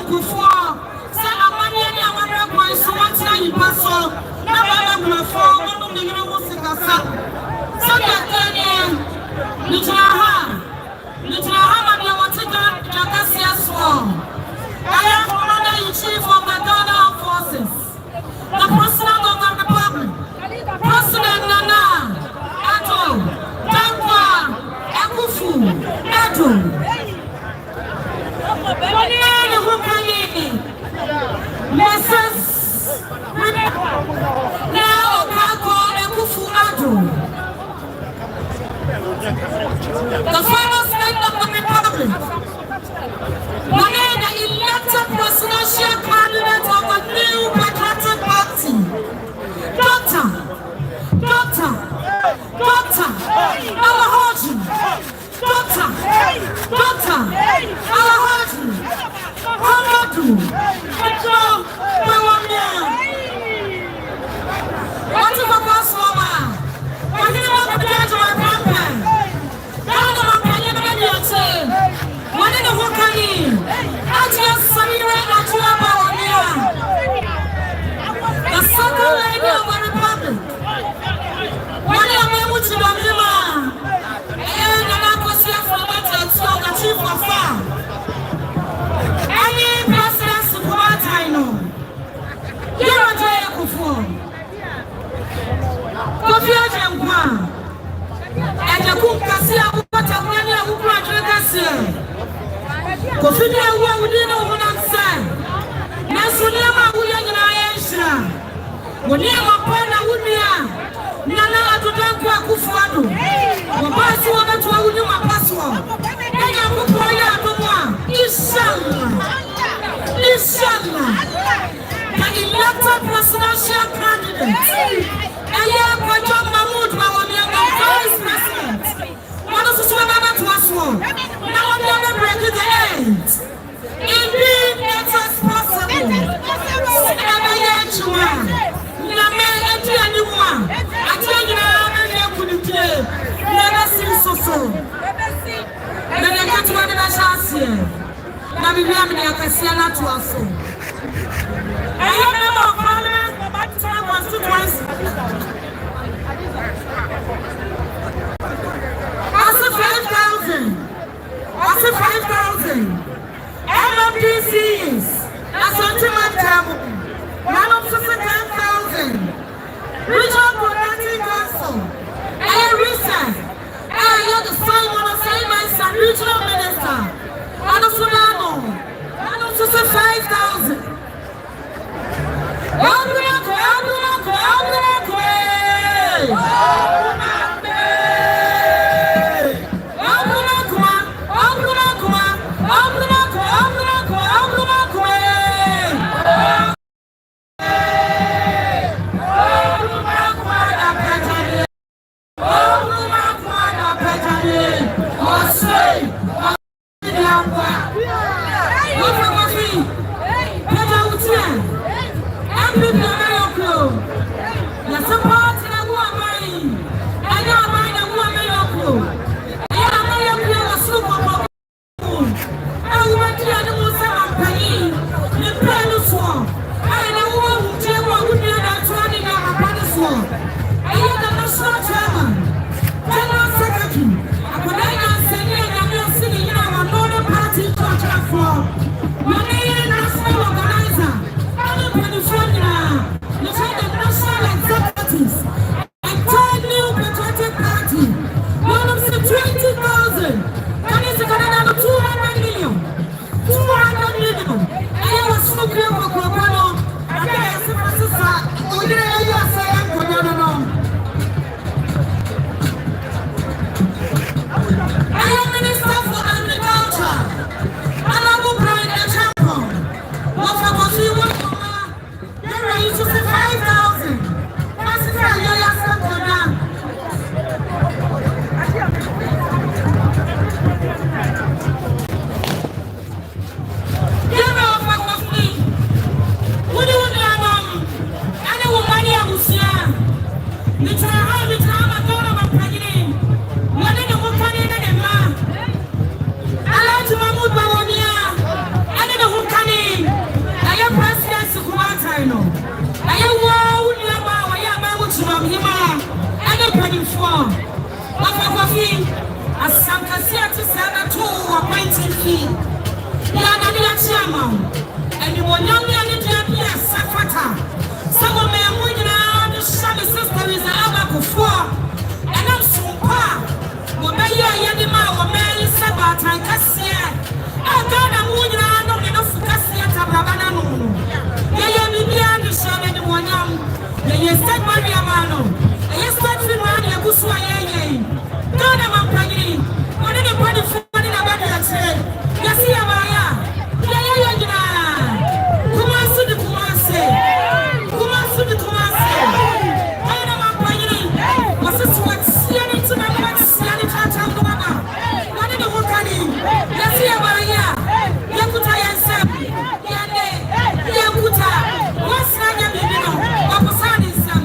Kuffour. Say amani any amani boy so much na ipaso. Na baba Kuffour no me gina musika sa. So ya tani Nitraha ma dia watika jakasia so. I am Commander-in-Chief of the Ghana Forces. The President of the Republic. President Nana Ato Dankwa Kuffour Ato. Mrs. Now Kuffour Ato. The final state of the Republic. The elected presidential candidate of the new Patriotic Party. Dr. Alahaji. Dr. Alahaji. Hamadu. Ejo Bewamia. What is the boss mama? What is the judge of my campaign? What is the Hokani? The second lady of the Republic. What am I with you, Mama? And I'm going to from the chief of farm. Any president support I know. You're a Kuffour. Kuffour Jempa. And the Kumasi of Watamania who graduated. Kuffour within a woman's son. Nasunema William Ayesha. When you are Pana Wunia, Nana Atudanka Kuffour. Wabasi wanatu wa unyuma paswa. Enya kupoya atomwa. Inshallah. The elected presidential candidate. Enya kwa John Mahmoud Mawamianga vice president. Wano susuwemana tuwaswa. Na wamianga break the end. Indeed, it is possible. Sinama yechua. Name eti animwa. Ati yina amene kunike. Nana sirisoso. Nana katuwa nina shasiye. Na bibiya mini akasia na tuwaso. I am member of Parliament for Batman constituency. I said 5,000. MMDCs. That's what you might tell. None of 10,000. Regional Coordinating Council. Recess. You're the same one of my regional minister. And of Solano. And of 5,000. Kumasi. Yana dia chairman. And you will young and dia safata. Some of them winning the shabby sister is a Kuffour. And I'm super. Mobile Yadima or Mary Sabat and Cassia. I got a winning on enough Cassia Tabana. Yaya Bibian the shabby the one young. Yes, that Maria Mano. Yes, that Maria Busua. God, I'm pregnant. What did you put the food in a bed? Yes, Maya. Kumasi the Kumasi. Kumasi the Kumasi. I am pregnant. Was it what Siani to my wife, Siani Tata? What did you work on him? Yes, Maya. Yakuta, yes, Yakuta. What's not your baby? What was on his son?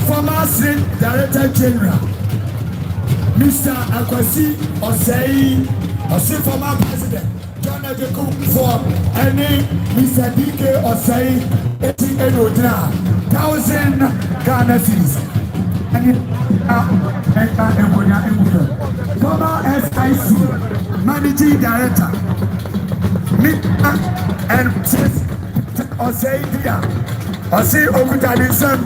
Former State Director General, Mr. Akwasi Osei, former President manager Kuffour any Mr. DK or say 1,000 Ghana cedis. Former SIC Managing Director and Osei Dia Osei Okutanisem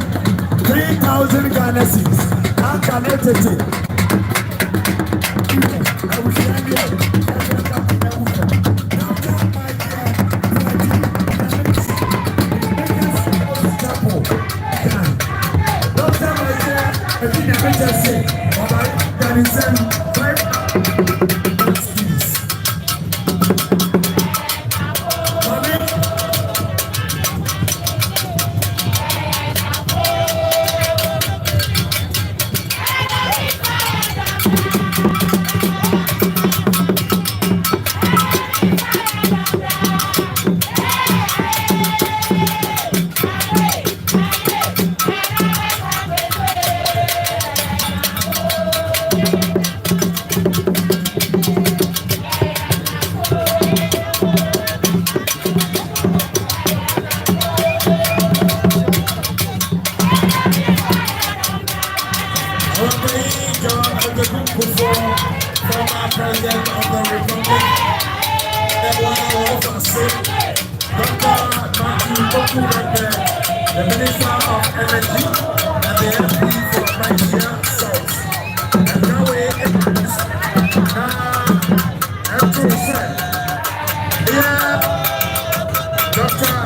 3,000 Ghana cedis. I'm connected. I will share you. Kuffour, former President of the Republic, Dr. the Minister of Energy, and the MP for Nigeria South. And now we Dr.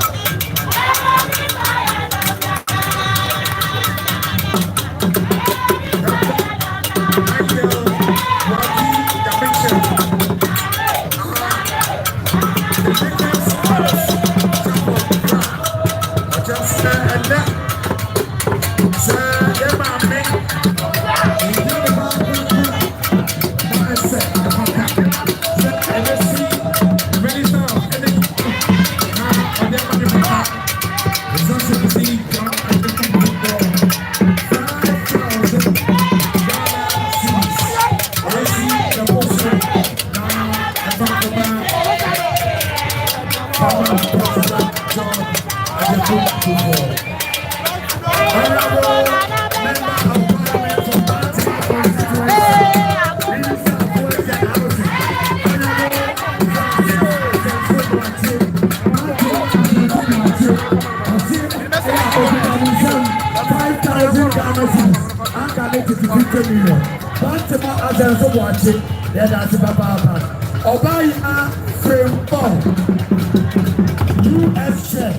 US share.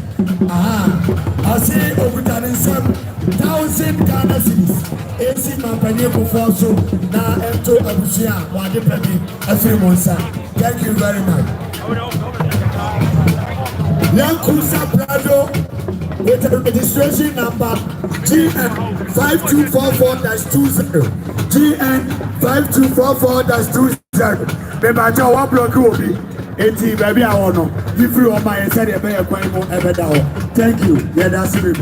I say over 1,000 Ghana cedis. AC Mampany Kuffour so now M2 Abusia Wadi Pemi Afrimonsa. Thank you very much. Yankusa Prado with the registration number GN 5244-20. GN 5244-20. Remember, one block will be 80, baby. I want to give you all my said a better coin more ever down. Thank you. Yeah, that's it.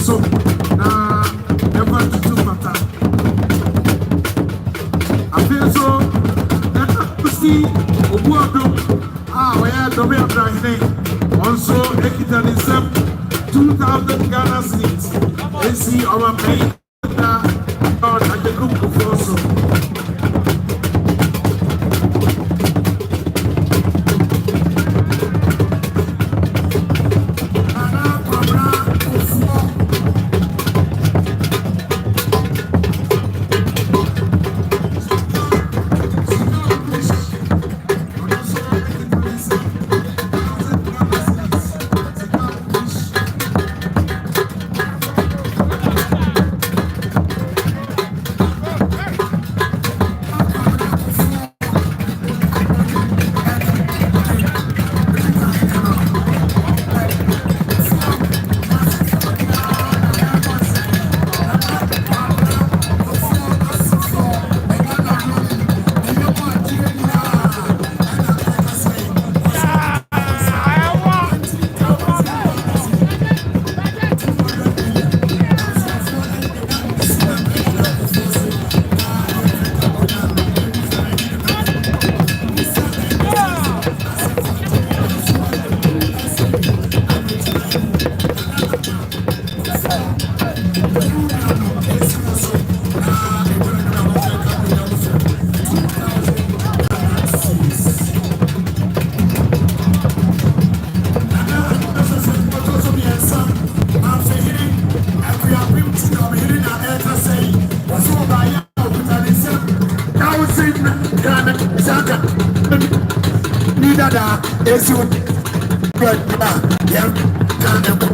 So, never to do matter. I feel so. See, Obuado, where the way of Drahine also Ekitanism 2,000 Ghana cedis. They see our main God and the group of also. esi wo good na ya kan ko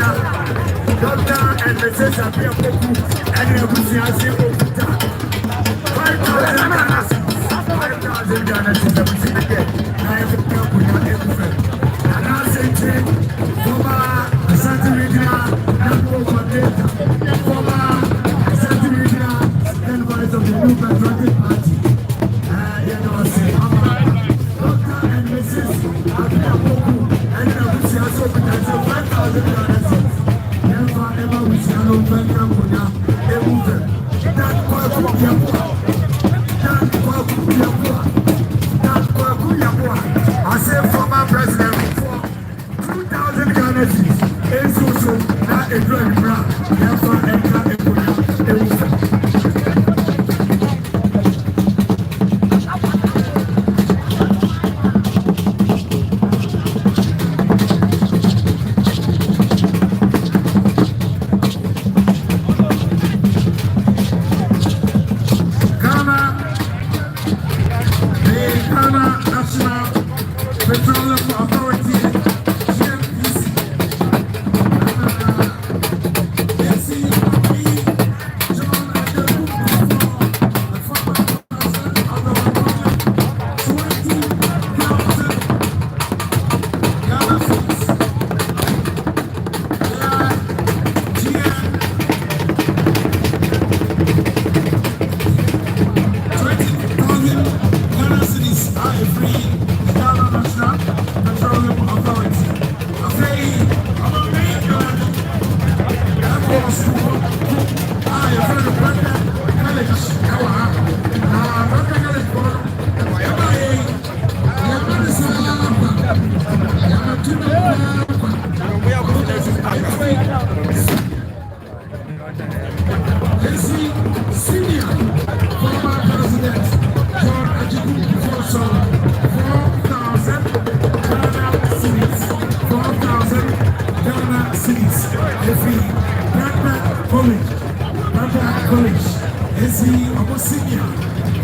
Doctor and Mrs. Apia Poku and the Busiasi Okuta. 5,000 Ghana is the Busiaki. I have a couple of different. And I say, former Santa Regina, number one data. Former Santa Regina, then vice of the new patriotic party. You know, I say, Doctor and Mrs. Apia Poku and the Busiasi Okuta. 5,000 Ghana. Never ever we see no welcome for now. They move it. That I say former president for 2,000 Ghana cedis. It's also not a good brand. Never enter a good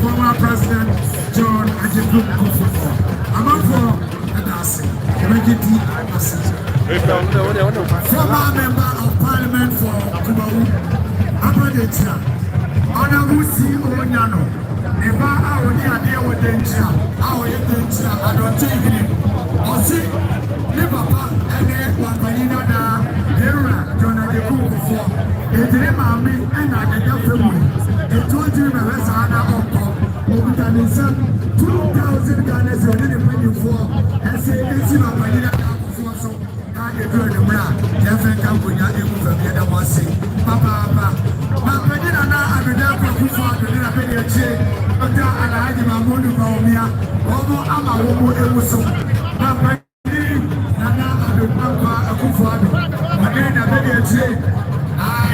former President John Kuffour. Among for former member of Parliament for Kumasi, Abradechia, Honorable C.O. Nyano, Eva Aoni Adewo Denchia, Aoye Denchia, Adontegini, Osi, Nepapa, Ene, Wapanina da, Hera, John Kuffour, Edre Mami, and Adega family. It told you the rest of the 2,000 Ghana is already paying for. And say, it's not my dinner. So, I get rid of the brand. Never come when you're able to get a one say, Papa, Papa, dinner now, I will never go for the dinner pay a chain. But now, I had my money for me. Although I'm a woman, it was so. Papa, Nana, I will Papa, a good father. But then I pay a chain. I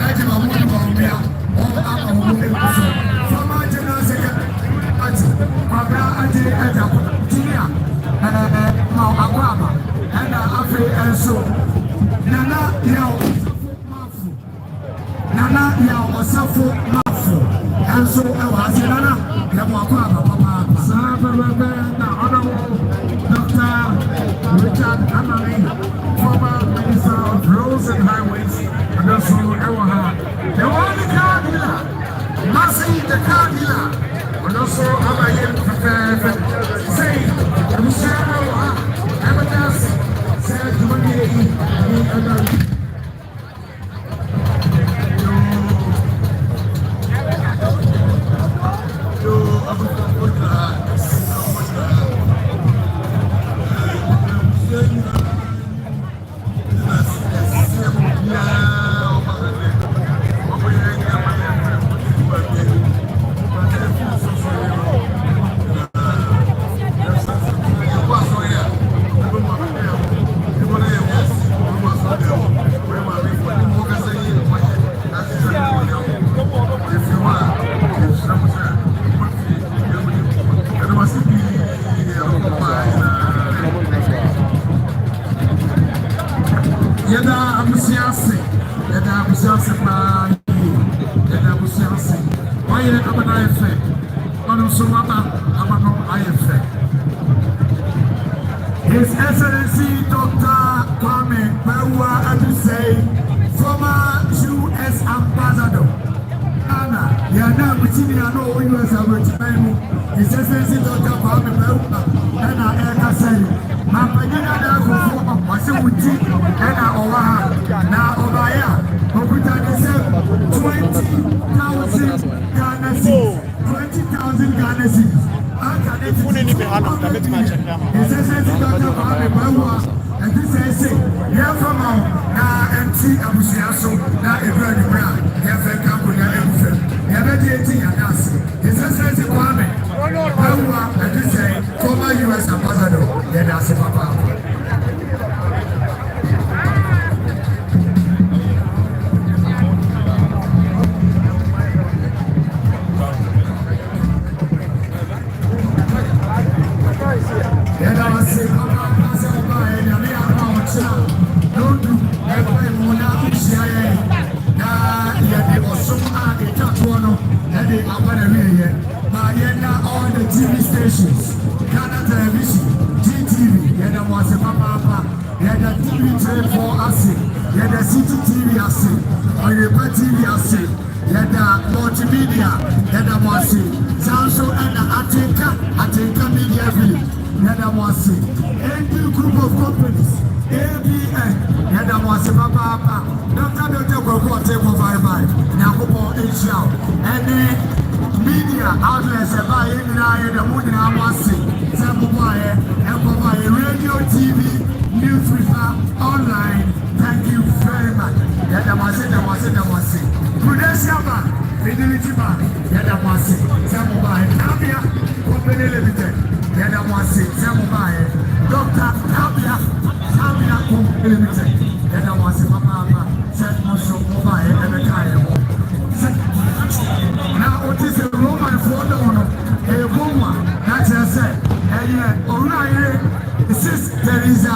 had my money for me. Former General Secretary, Papa Adi Eda, Tia, Aguama, and Afri and so Nana Yao Mafu, and so I was Nana Yamuaguama, Papa, Honorable Dr. Richard Amari, former Minister of Roads and Highways, and also Ewaha. The only car dealer, Massey the car dealer, and also Abayem say, Michelle, Amadas, said to me, His Excellency Dr. Kwame Mawa Adusei, former US ambassador. Anna, Yana, Mutini, I know US ambassador. His Excellency Dr. Kwame Mawa, and I say, Mampagina, was a Muti, and I Owaha, now Obaya, Obuta, 20,000 Ghana cedis, 20,000 Ghana cedis. His Excellency Dr. Kwame Mawa. And this is it. Yeah, from now, empty Abusiaso, now a brand new brand. Yeah, for Campbell, yeah, everything. Yeah, very 18 and us. His Excellency Kwame, and this is former US ambassador. Yeah, that's it, Papa. Yeah, that's it, Papa. All the TV stations, Ghana Television, GTV, yeah, was a papa, yeah, the TV trade for us, yeah, the City TV us, or the TV us, yeah, the multimedia, yeah, the was Sanso and Atenka Media Village, yeah, the was a group of companies, ABN, yeah, the was a papa, Dr. Kuffour table bye, now Asia, and media outlets about the moon and radio, TV, newspaper, online. Thank you very much. That was it. Prudential Bank, Fidelity Bank, that was it. Samobile, Tabia, Company Limited, that was it. Samobile, Dr. Tabia, Company Limited, that was it. Papa, set Mosho Mobile, and the Kaya. Now, what is a Roman for the honor? A woman, that's I said. And yet, alright, there is a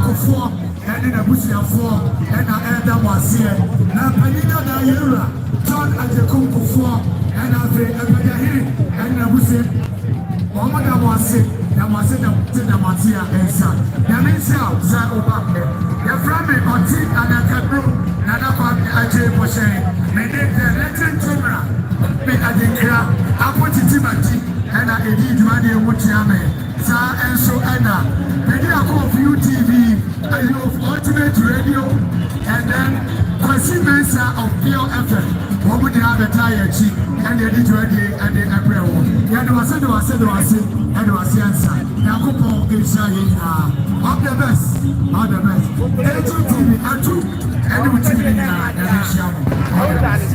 Kuffour and in a Bushia form, and I end up was here. Now, Panina Dayura, John and the Kuffour, and I think and I was it. Omada was it, that was it, the Matia and son. That means how, Zan Obama. Your family on T and I can do, Nana Pami Ajay Moshe, made it the legend camera. Me at the crowd, I put it in my team, and I did money with Yame. Sa and so Anna, maybe I go for TV, I love Ultimate Radio, and then Mensa of Pure FM. What would you have a tire cheap, and they did ready, and they April. Yeah, there was and there was answer. Now, Kuffour is saying, all the best. TV, and two, and we TV, and all the best.